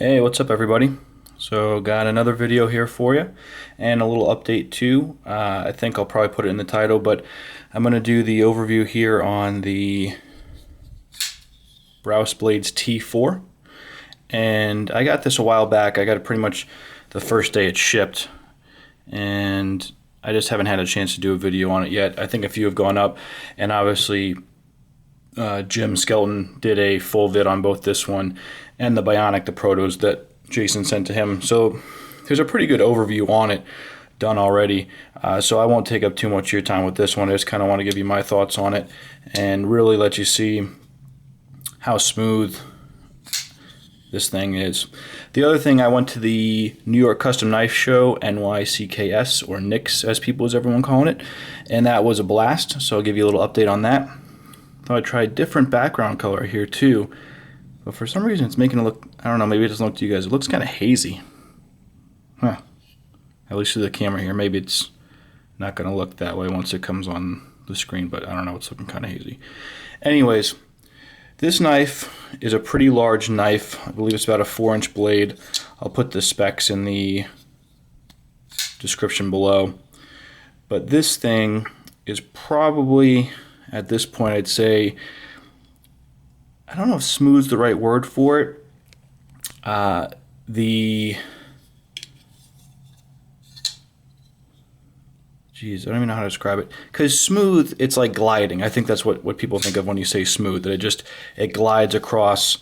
Hey, what's up everybody? So got another video here for you and a little update too. I think I'll probably put it in the title, but I'm going to do the overview here on the Brous Blades T4. And I got this a while back. I got it pretty much the first day it shipped, and I just haven't had a chance to do a video on it yet. I think a few have gone up, and obviously Jim Skelton did a full vid on both this one and the Bionic, the protos that Jason sent to him. So there's a pretty good overview on it done already. So I won't take up too much of your time with this one. I just kind of want to give you my thoughts on it and really let you see how smooth this thing is. The other thing, I went to the New York Custom Knife Show, NYCKS, or NYCKS as people as everyone calling it, and that was a blast. So I'll give you a little update on that. Thought I'd try a different background color here too, but for some reason it's making it look, I don't know, maybe it doesn't look to you guys, it looks kind of hazy. Huh. At least through the camera here. Maybe it's not going to look that way once it comes on the screen, but I don't know, it's looking kind of hazy. Anyways, this knife is a pretty large knife. I believe it's about a 4-inch blade. I'll put the specs in the description below. But this thing is probably, at this point, I'd say, I don't know if smooth's the right word for it. Geez, I don't even know how to describe it. Because smooth, it's like gliding. I think that's what people think of when you say smooth. That it glides across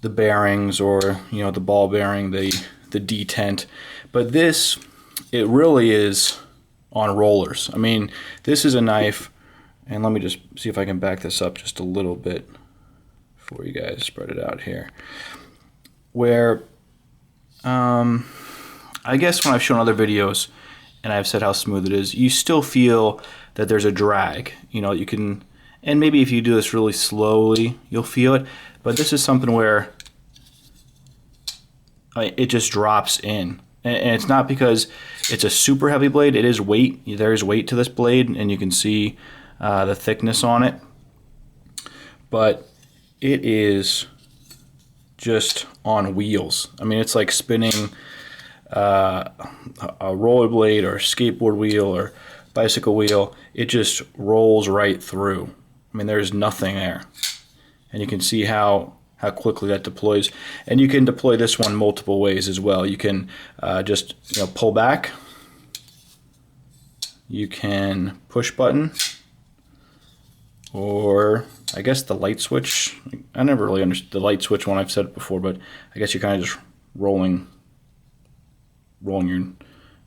the bearings, or the ball bearing, the detent. But this, it really is on rollers. I mean, this is a knife. And let me just see if I can back this up just a little bit for you guys, spread it out here. Where, I guess when I've shown other videos and I've said how smooth it is, you still feel that there's a drag. You can, and maybe if you do this really slowly, you'll feel it. But this is something where it just drops in. And it's not because it's a super heavy blade. It is weight. There is weight to this blade, and you can see the thickness on it, but it is just on wheels. I mean, it's like spinning a rollerblade or a skateboard wheel or bicycle wheel. It just rolls right through. I mean, there's nothing there, and you can see how quickly that deploys. And you can deploy this one multiple ways as well. You can just pull back. You can push button. Or I guess the light switch. I never really understood the light switch one. I've said it before, but I guess you're kind of just rolling your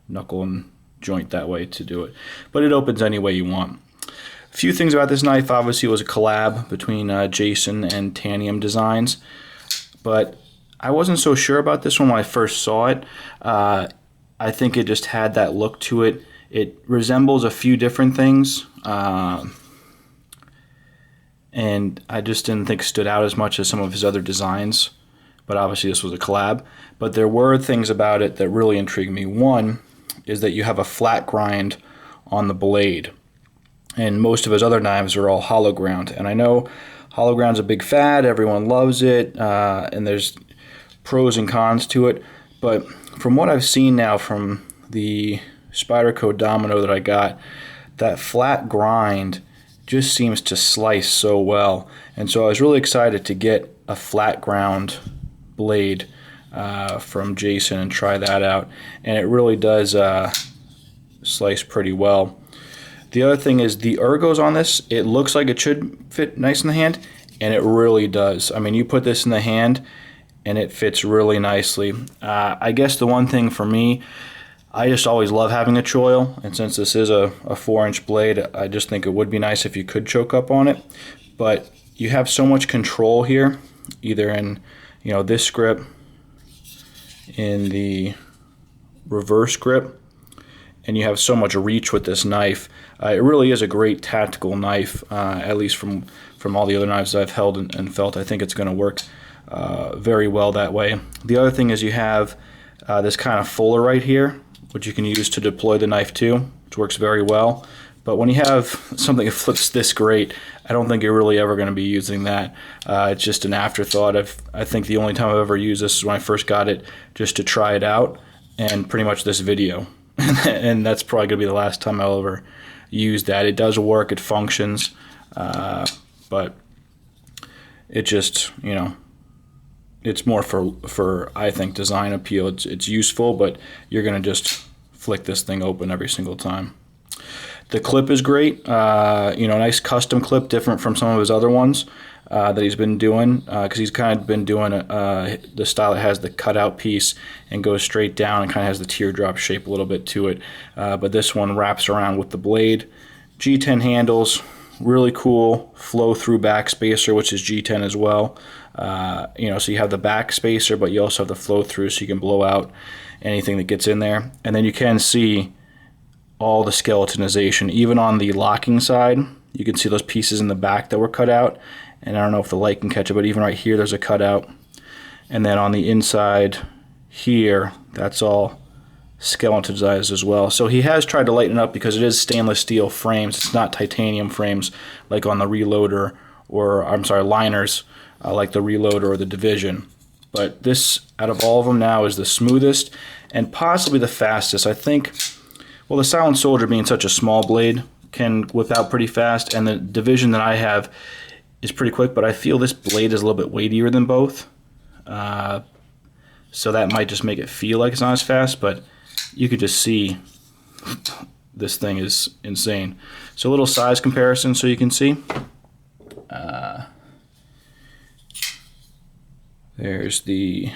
knuckle and joint that way to do it. But it opens any way you want. A few things about this knife. Obviously, it was a collab between Jason and Tanium Designs, but I wasn't so sure about this one when I first saw it. I think it just had that look to it. It resembles a few different things. And I just didn't think it stood out as much as some of his other designs. But obviously this was a collab. But there were things about it that really intrigued me. One is that you have a flat grind on the blade. And most of his other knives are all hollow ground. And I know hollow ground's a big fad. Everyone loves it. And there's pros and cons to it. But from what I've seen now from the Spyderco Domino that I got, that flat grind just seems to slice so well. And so I was really excited to get a flat ground blade from Jason and try that out, and it really does slice pretty well. The other thing is the ergos on this. It looks like it should fit nice in the hand, and it really does. I mean, you put this in the hand and it fits really nicely. I guess the one thing for me, I just always love having a choil, and since this is a 4-inch blade, I just think it would be nice if you could choke up on it. But you have so much control here, either in this grip, in the reverse grip, and you have so much reach with this knife. It really is a great tactical knife, at least from all the other knives I've held and felt. I think it's going to work very well that way. The other thing is you have this kind of fuller right here, which you can use to deploy the knife to, which works very well. But when you have something that flips this great, I don't think you're really ever going to be using that. It's just an afterthought. I think the only time I've ever used this is when I first got it, just to try it out, and pretty much this video. And that's probably going to be the last time I'll ever use that. It does work, it functions, but it just, you know, it's more for I think design appeal. It's useful, but you're going to just flick this thing open every single time. The clip is great, you know, nice custom clip, different from some of his other ones that he's been doing, because he's kind of been doing the style that has the cutout piece and goes straight down and kind of has the teardrop shape a little bit to it. But this one wraps around with the blade. G10 handles, really cool flow-through back spacer, which is G10 as well. You know, so you have the back spacer, but you also have the flow-through, so you can blow out anything that gets in there. And then you can see all the skeletonization, even on the locking side. You can see those pieces in the back that were cut out, and I don't know if the light can catch it, but even right here there's a cutout. And then on the inside here, that's all skeletonized as well. So he has tried to lighten it up because it is stainless steel frames. It's not titanium frames like on the Reloader, or I'm sorry, liners like the Reloader or the Division. But this, out of all of them now, is the smoothest and possibly the fastest. I think, well, the Silent Soldier, being such a small blade, can whip out pretty fast, and the Division that I have is pretty quick, but I feel this blade is a little bit weightier than both. So that might just make it feel like it's not as fast, but you could just see this thing is insane. So a little size comparison so you can see. There's the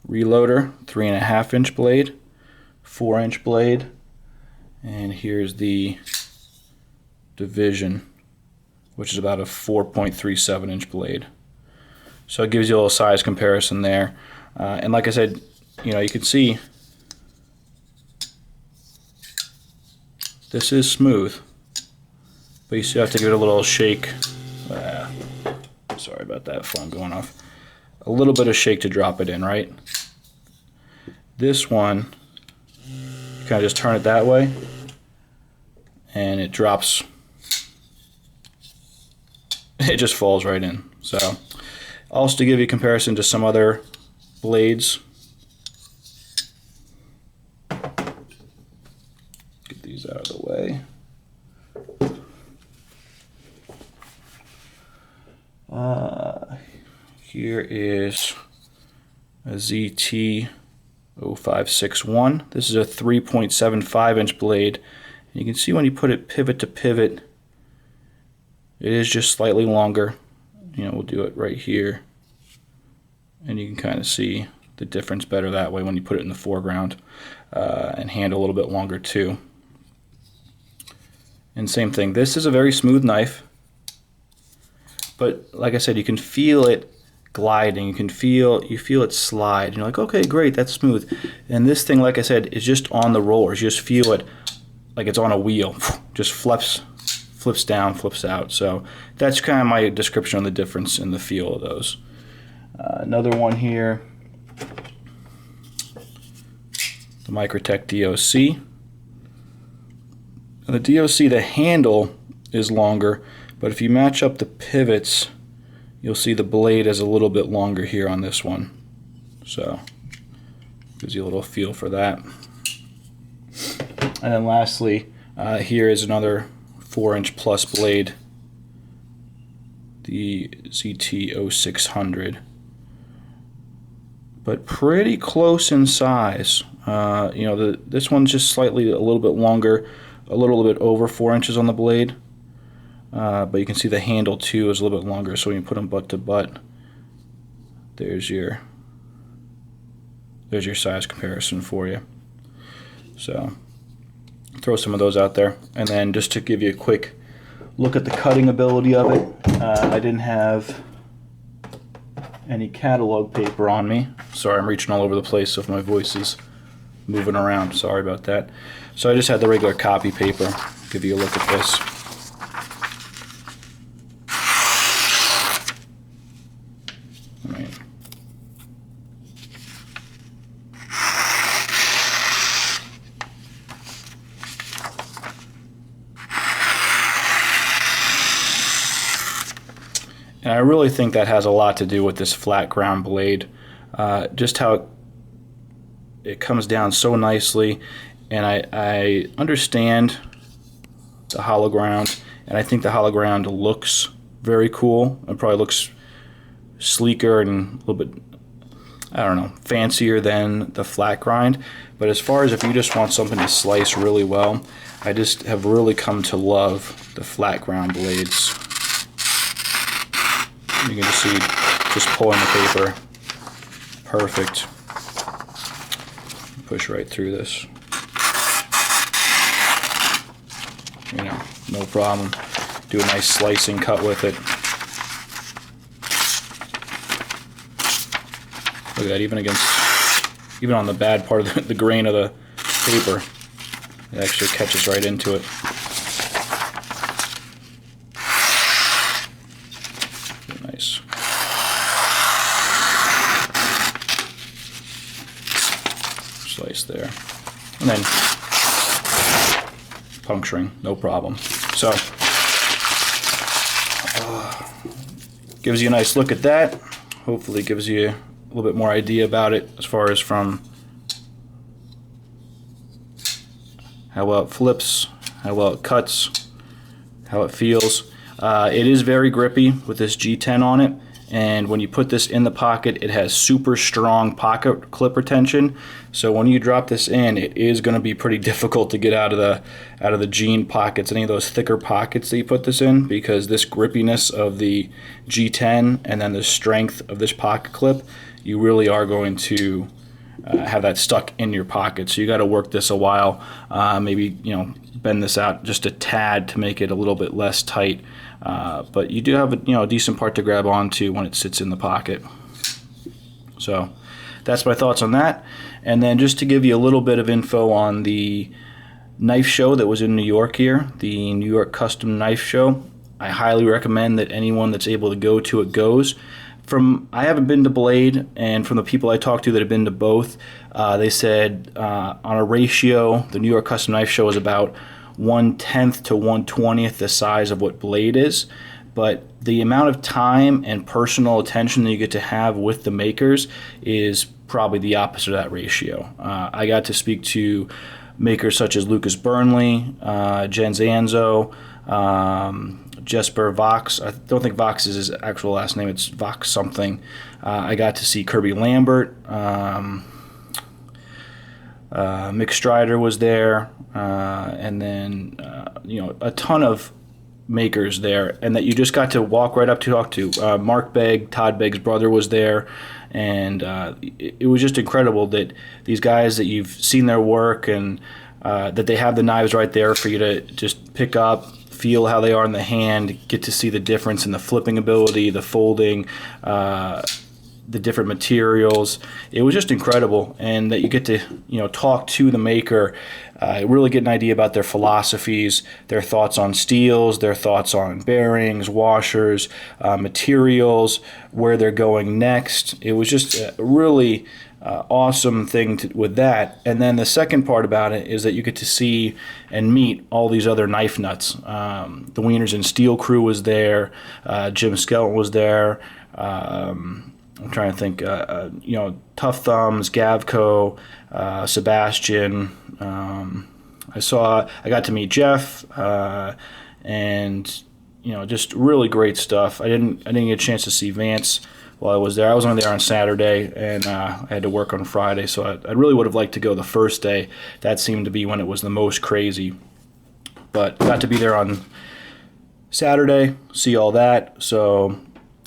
Reloader, 3.5-inch blade, 4-inch blade, and here's the Division, which is about a 4.37-inch blade. So it gives you a little size comparison there. And like I said, you know, you can see this is smooth, but you still have to give it a little shake. Sorry about that phone going off. A little bit of shake to drop it in, right? This one, you kind of just turn it that way, and it drops. It just falls right in. So, also to give you a comparison to some other blades. Get these out of the way. Here is a ZT0561. This is a 3.75-inch blade. And you can see when you put it pivot to pivot, it is just slightly longer. You know, we'll do it right here, and you can kind of see the difference better that way when you put it in the foreground, and handle a little bit longer too. And same thing, this is a very smooth knife, but like I said, you can feel it gliding. You feel it slide, and you're like, okay, great, that's smooth. And this thing, like I said, is just on the rollers. You just feel it like it's on a wheel. Just flips down, flips out. So that's kind of my description on the difference in the feel of those. Another one here, the NYCKS DOC. And the DOC, the handle is longer, but if you match up the pivots, you'll see the blade is a little bit longer here on this one. So gives you a little feel for that. And then lastly, here is another 4-inch plus blade, the ZT0600, but pretty close in size. You know, this one's just slightly a little bit longer, a little bit over 4 inches on the blade, but you can see the handle too is a little bit longer. So when you put them butt to butt, there's your size comparison for you. So throw some of those out there. And then just to give you a quick look at the cutting ability of it, I didn't have any catalog paper on me. Sorry, I'm reaching all over the place if my voice is moving around. Sorry about that. So I just had the regular copy paper. Give you a look at this. All right. really think that has a lot to do with this flat ground blade. Just how it comes down so nicely, and I understand the hollow ground, and I think the hollow ground looks very cool. It probably looks sleeker and a little bit, I don't know, fancier than the flat grind. But as far as if you just want something to slice really well, I just have really come to love the flat ground blades. You can just see, just pulling the paper, perfect. Push right through this. You know, no problem. Do a nice slicing cut with it. Look at that, even on the bad part of the grain of the paper, it actually catches right into it. Nice. Slice there. And then puncturing, no problem. So, gives you a nice look at that. Hopefully gives you a little bit more idea about it as far as from how well it flips, how well it cuts, how it feels. It is very grippy with this G10 on it, and when you put this in the pocket, it has super strong pocket clip retention. So when you drop this in, it is going to be pretty difficult to get out of the jean pockets, any of those thicker pockets that you put this in, because this grippiness of the G10 and then the strength of this pocket clip, you really are going to have that stuck in your pocket. So you got to work this a while, maybe bend this out just a tad to make it a little bit less tight. But you do have a decent part to grab onto when it sits in the pocket. So that's my thoughts on that. And then just to give you a little bit of info on the knife show that was in New York here, the New York Custom Knife Show. I highly recommend that anyone that's able to go to it goes. I haven't been to Blade, and from the people I talked to that have been to both, they said on a ratio, the New York Custom Knife Show is about 1/10 to 1/20 the size of what Blade is. But the amount of time and personal attention that you get to have with the makers is probably the opposite of that ratio. I got to speak to makers such as Lucas Burnley, Jen Zanzo, Jesper Vox. I don't think Vox is his actual last name. It's Vox something. I got to see Kirby Lambert. Mick Strider was there. And then, a ton of makers there. And that you just got to walk right up to talk to. Mark Begg, Todd Begg's brother, was there. And it was just incredible that these guys that you've seen their work and that they have the knives right there for you to just pick up, feel how they are in the hand, get to see the difference in the flipping ability, the folding, the different materials. It was just incredible, and that you get to talk to the maker, really get an idea about their philosophies, their thoughts on steels, their thoughts on bearings, washers, materials, where they're going next. It was just a really awesome thing with that. And then the second part about it is that you get to see and meet all these other knife nuts. The Wieners and Steel crew was there. Jim Skelton was there. I'm trying to think. Tough Thumbs, Gavco, Sebastian. I got to meet Jeff, and just really great stuff. I didn't get a chance to see Vance while I was there. I was only there on Saturday, and I had to work on Friday, so I really would have liked to go the first day. That seemed to be when it was the most crazy. But got to be there on Saturday, see all that. So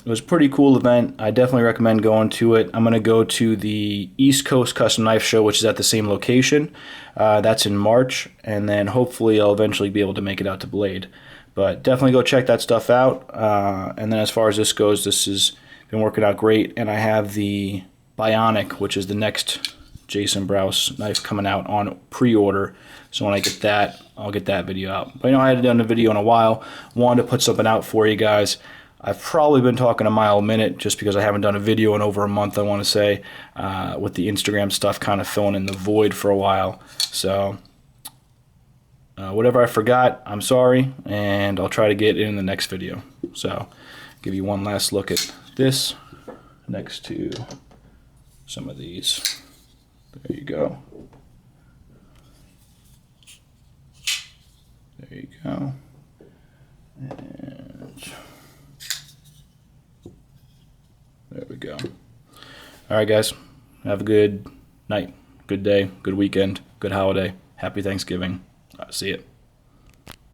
it was a pretty cool event. I definitely recommend going to it. I'm going to go to the East Coast Custom Knife Show, which is at the same location. That's in March, and then hopefully I'll eventually be able to make it out to Blade. But definitely go check that stuff out. And then as far as this goes, this has been working out great. And I have the Bionic, which is the next Jason Brous knife, coming out on pre-order. So when I get that, I'll get that video out. But I hadn't done a video in a while. Wanted to put something out for you guys. I've probably been talking a mile a minute just because I haven't done a video in over a month, I want to say, with the Instagram stuff kind of filling in the void for a while. So whatever I forgot, I'm sorry, and I'll try to get it in the next video. So give you one last look at this next to some of these. There you go. There you go. And there we go. All right, guys. Have a good night, good day, good weekend, good holiday. Happy Thanksgiving. See you.